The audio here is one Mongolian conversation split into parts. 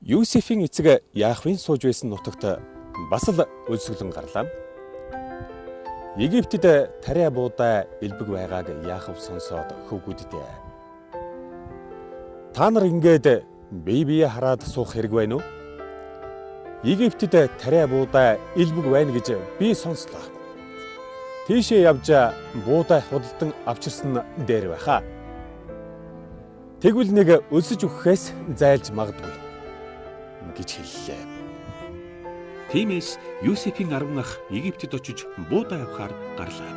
Юсефийн эцэг Яахвын сууж байсан нутагт бас л өлсгөлэн гарлаа. Египтэд тариа буудай элбэг байгааг Яахв сонсоод хөвгүүддээ. Та нар ингээд бие хараад суух хэрэг байна уу? Египтэд тариа буудай элбэг байна гэж би сонслоо. Тийшээ явж буудай худалдан авчирсан дээр байхаа. Тэгвэл нэг өлсөж өгөхөөс зайлж магадгүй гэж хэллээ. Тиймээс Юсефийн 10 ах Египтэд очиж буудай авахар гарлаа.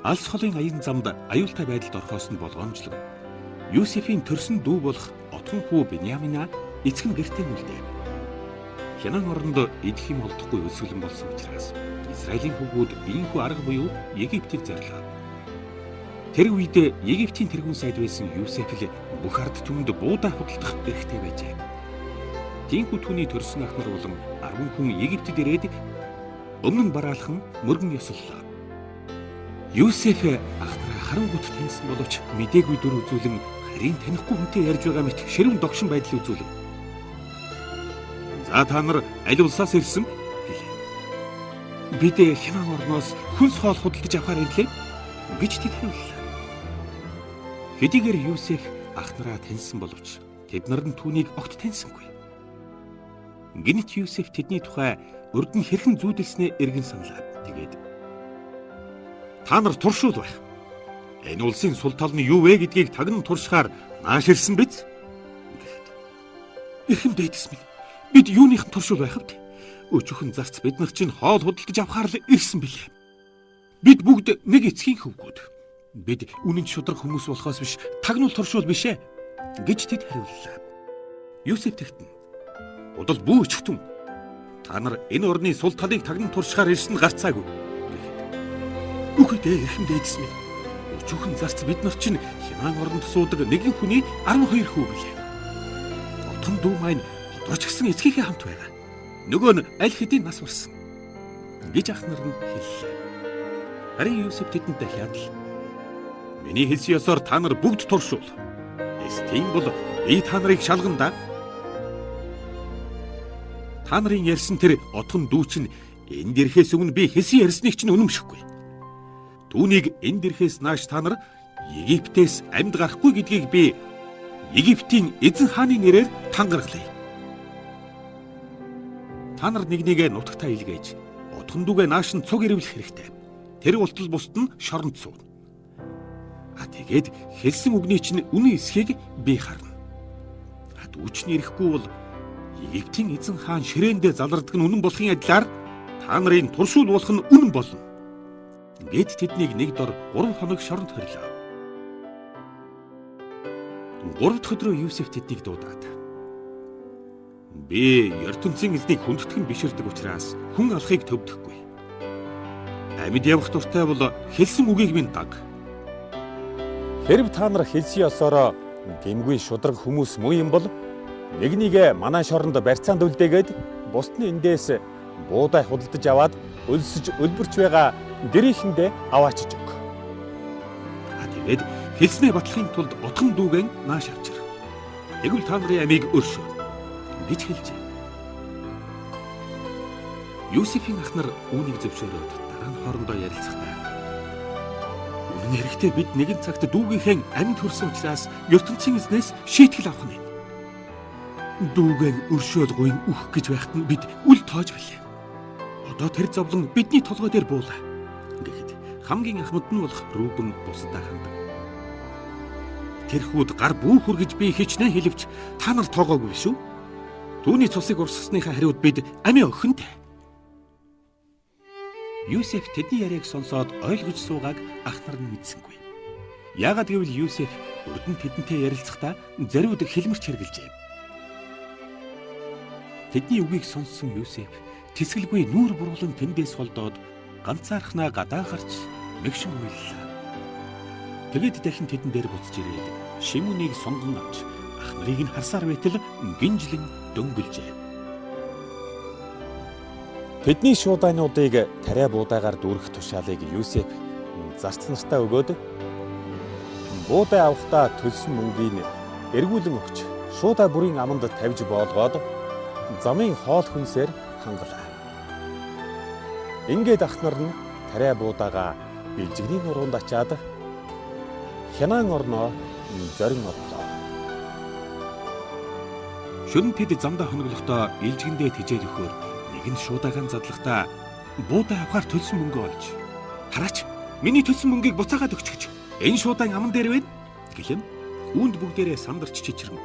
Алс холын аян замд аюултай байдалд орхоос нь болгоомжлог. Юсефийн төрсөн дүү болох отхон хүү Беньямина эцэг нь гэртээ үлдээ. Хянан оронд идэх юм олдохгүй өлсгөлэн болсон учраас Израилийн хүүгүүд ийхүү арга буюу Египтийг зорилоо. Тэр үед Египтийн тэргүүн сайд байсан Юсеф л бүх ард түмэнд буудай худалдах эрхтэй байжээ. Тиймээс түүний төрсөн ах нар болон 10 хүн Египтэд ирээд өмнө нь бараалхан мөргөн ёслолоо. Юсеф ахнараа харангуут таньсан боловч мдээгүй дүр үзүүлэн харин танихгүй хүнтэй ярьж байгаа мэт ширүүн догшин байдал үзүүлв. За та нар аль улсаас ирсэн гэлээ. Бид хянан орноос хүнс хоол худалдаж авахар ирлээ гэж тэд хариуллаа. Хэдийгээр Юсеф ахнараа таньсан боловч тэд нар нь түүнийг огт таньсангүй. Гэнэт Юсеф тэдний тухай урд нь хэрхэн зүүдэлснээ эргэн саналаа. Тэгээд та нар туршуул байх. Энэ улсын сул тал нь юу вэ гэдгийг тагнан туршихаар нааш ирсэн биз? Эрхэм дээдэс минь. Бид юуных нь туршуул байх вэ? Өчүүхэн зарц бид нар чинь хоол худалдаж авахаар л ирсэн билээ. Бид бүгд нэг эцгийн хөвгүүд. Бид үнэн шудраг хүмүүс болохоос биш тагнуул туршуул биш ээ гэж тэд хариуллаа. Юсеф тэгтэн. Удал бүү өчтөн. Та нар энэ орны сул талыг тагнан туршихаар ирсэн гарцаагүй. Үгүй дээ эрхэм дээдэс минь. Өчүүхэн зарц бид нар чинь хянан оронд суудаг нэгэн хүний 12 хүү билээ. Отон дүү маань одооч гисэн эцгийнхээ хамт байгаа. Нөгөө нь аль хэдийн нас барсан гэж ахнар нь хэллээ. Харин Юсеф тэдэнд дахиад л миний хэлсэн ёсоор та нар бүгд туршуул. Тийм бол би та нарыг шалгана да. Та нарын ярьсан тэр отхон дүү чинь энэ дэрхээс өмнө би хэлсэн ярьсныг чинь үнэмшихгүй. Түүнийг энэ дэрхээс нааш та нар Египтээс амьд гарахгүй гэдгийг би Египтийн эзэн хааны нэрээр тангаргалъя. Та нар нэгнийгээ нутагтаа илгээж отхон дүүгээ нааш нь цуг ирвэлэх хэрэгтэй. Тэр ултал бусд нь шоронд сууна. Тэгээд хэлсэн үгний чинь үнэн эсхийг би харна. Дүүчний ирэхгүй бол Египтийн эзэн хаан ширээндээ залардаг нь үнэн болохын адилаар та нарын туршуул болох нь үнэн болно. Гэт тэднийг нэг дор 3 хоног шоронд хорилоо. 3 дахь өдрөө Юсеф тэднийг дуудаад би ертөнцийн эзнийг хүндэтгэн биширдэг учраас хүн алахыг төвдөхгүй. Амьд явах дуртай бол хэлсэн үгийг минь даг. Хэрв та нар хэлсэн ёсороо гэмгүй шудраг хүмүүс муу юм бол нэгнийгээ манай шоронд барьцаанд үлдээгээд бусд нь эндээс буудай худалдаж аваад өлсөж өлбөрч байгаа гэрээхэндээ аваачиж өг. Тэгээд хэлснээ батлахын тулд отхон дүүгэн нааш авчир. Тэгвэл та нарын амийг өршөө гэж хэлжээ. Юсефийн ахнар үүнийг зөвшөөрөөд дараа нь хоорондоо ярилцахдаа үнэн хэрэгтээ бид нэгэн цагт дүүгийнхээ амьд хүрсэн учраас ертөнцийн эзнээс шийтгэл авах нь. Дүүгэн өршөөл гуйн үх гэж байхад нь бид үл тоож билээ. Одоо тэр зовлон бидний толгой дээр буулаа. Гэхэд хамгийн ахмад нь болох Рүүбен бусдаа хандаг. Тэр хүүд гар бүү хүргэж би хичнээн хэлвч та нар тоогоогүй биш үү? Түүний цусыг урсгасныхаа хариуд бид амиа өхөнтэй. Юсеф тэдний яриаг сонсоод ойлгож суугааг ахнар нь мэдсэнгүй. Яагаад гэвэл Юсеф урд нь тэдэнтэй ярилцахдаа зариуд хэлмэрч хэрглэжээ. Тэдний үгийг сонссон Юсеф тэсгэлгүй нүүр буруулан тэндээс холдоод ганцаархнаа гадаа гарч мэгшин уйллаа. Тэгээд дахин тэдэн дээр буцаж ирээд Шимонийг сонгон авч ах нарыг нь харсаар байтал гинжлэн дөнгөлжээ. Тэдний шуудануудыг тариа буудайгаар дүүрэх тушаалыг Юсеф зарц нартаа өгөөд буудай авахдаа төлсөн мөнгийг эргүүлэн өгч шуудаа бүрийн аманд тавьж боолгоод замын хоол хүнсээр хангалаа. Ингээд ахнар нь тариа буудаага бэлжигний нуруунд ачаад Хянан орноо зорин одлоо. Шөнө тэд замдаа хоноглохдоо ээлжигэндээ тижээд өгөхөөр нэг нь шуудагаан задлахдаа буудаа авахар төлсөн мөнгө олж хараач миний төлсөн мөнгийг буцаагаад өгч гэж энэ шуудаан аман дээр байна гэлэм үүнд бүгдээрээ сандарч чичрэн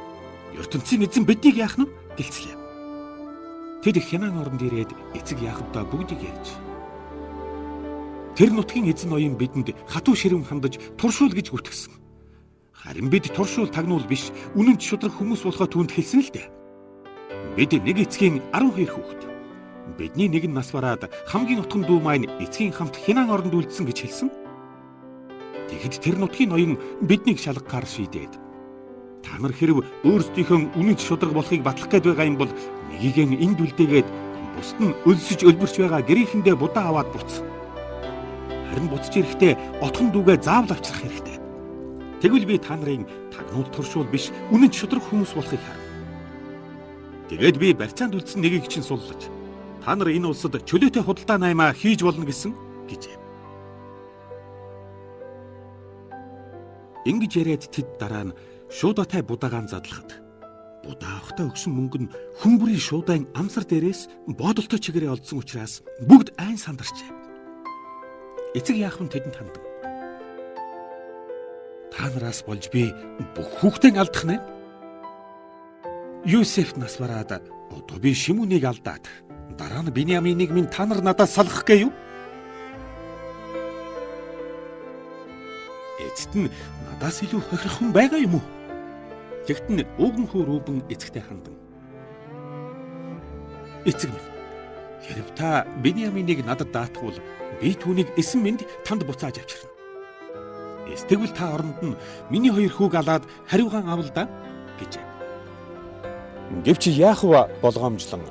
ертөнцийн эзэн биднийг яах нь гэлцлээ. Тэд Хянан орнд ирээд эцэг Яаковдаа бүгдийг ярьж тэр нутгийн эзэн ноён бидэнд хатуу ширэм хандаж туршуул гэж гүйтгсэн. Харин бид туршуул тагнуул биш үнэн ч шудраг хүмүүс болохоо түүнд хэлсэн л дээ. Бид нэг эцгийн 12 хүүхэд. Бидний нэг нь нас бараад хамгийн утхан дүү маань эцгийн хамт Хянан оронд үлдсэн гэж хэлсэн. Тэгэхэд тэр нутгийн ноён биднийг шалгахаар шийдээд та нар хэрв өөрсдийнхөө үнэн ч шудраг болохыг батлах гээд байгаа юм бол нэгийг энд үлдээгээд бусд нь өлсөж өлбөрч байгаа гэрийнхэндээ будаа аваад буц. Харин буцаж ирэхдээ отхон дүүгээ заавал авчрах хэрэгтэй. Тэгвэл би та нарын тагнуул туршуул биш үнэн шудраг хүмүүс болохыг харна. Тэгээд би барьцаанд үлдсэн нэгийг чинь суллаж та нар энэ улсад чөлөөтэй худалдаа наймаа хийж болно гэсэн гэжээ. Ингэж яриад тэд дараа нь шуудатай будаагаан задлахад будаа авахтаа өгсөн мөнгө нь хүн бүрийн шуудаан амсар дээрээс боодолтой чигээрээ олдсон учраас бүгд айн сандарчээ. Эцэг Яаков нь тэдэнд хандаг. Та нараас болж би бүх хүүхдийн алдах нь. Юсеф нас бараад одоо би Шимүнийг алдаад дараа нь Биньяминийг минь та нар надаас салгах гээ юу? Эцэд нь надаас илүү хохирох хүн байгаа юм уу? Тэгтэн ууган хөө Рүүбен эцэгтэй хандан. Эцэг минь хэрв та Биньяминийг надад даатгавал би түүнийг эсэн мэнд танд буцааж авчирна. Тэгвэл та оронд нь миний 2 хүүг алаад хариугаан авал да гэжээ. Гэвч Яахва болгоомжлон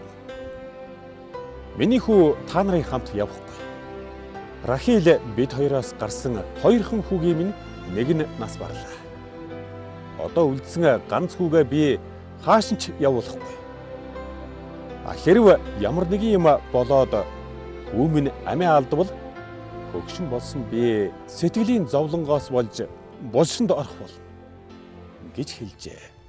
миний хүү та нарын хамт явахгүй. Рахил бид хоёроос гарсан 2хан хүүгийн минь нэг нь нас барлаа. Одоо үлдсэн ганц хүүгээ би хааш ч явуулахгүй. Хэрв ямар нэгэн юм болоод хүү минь амиа алдвал хөгшин болсон би сэтгэлийн зовлонгоос болж булшинд орох болно гэж хэлжээ.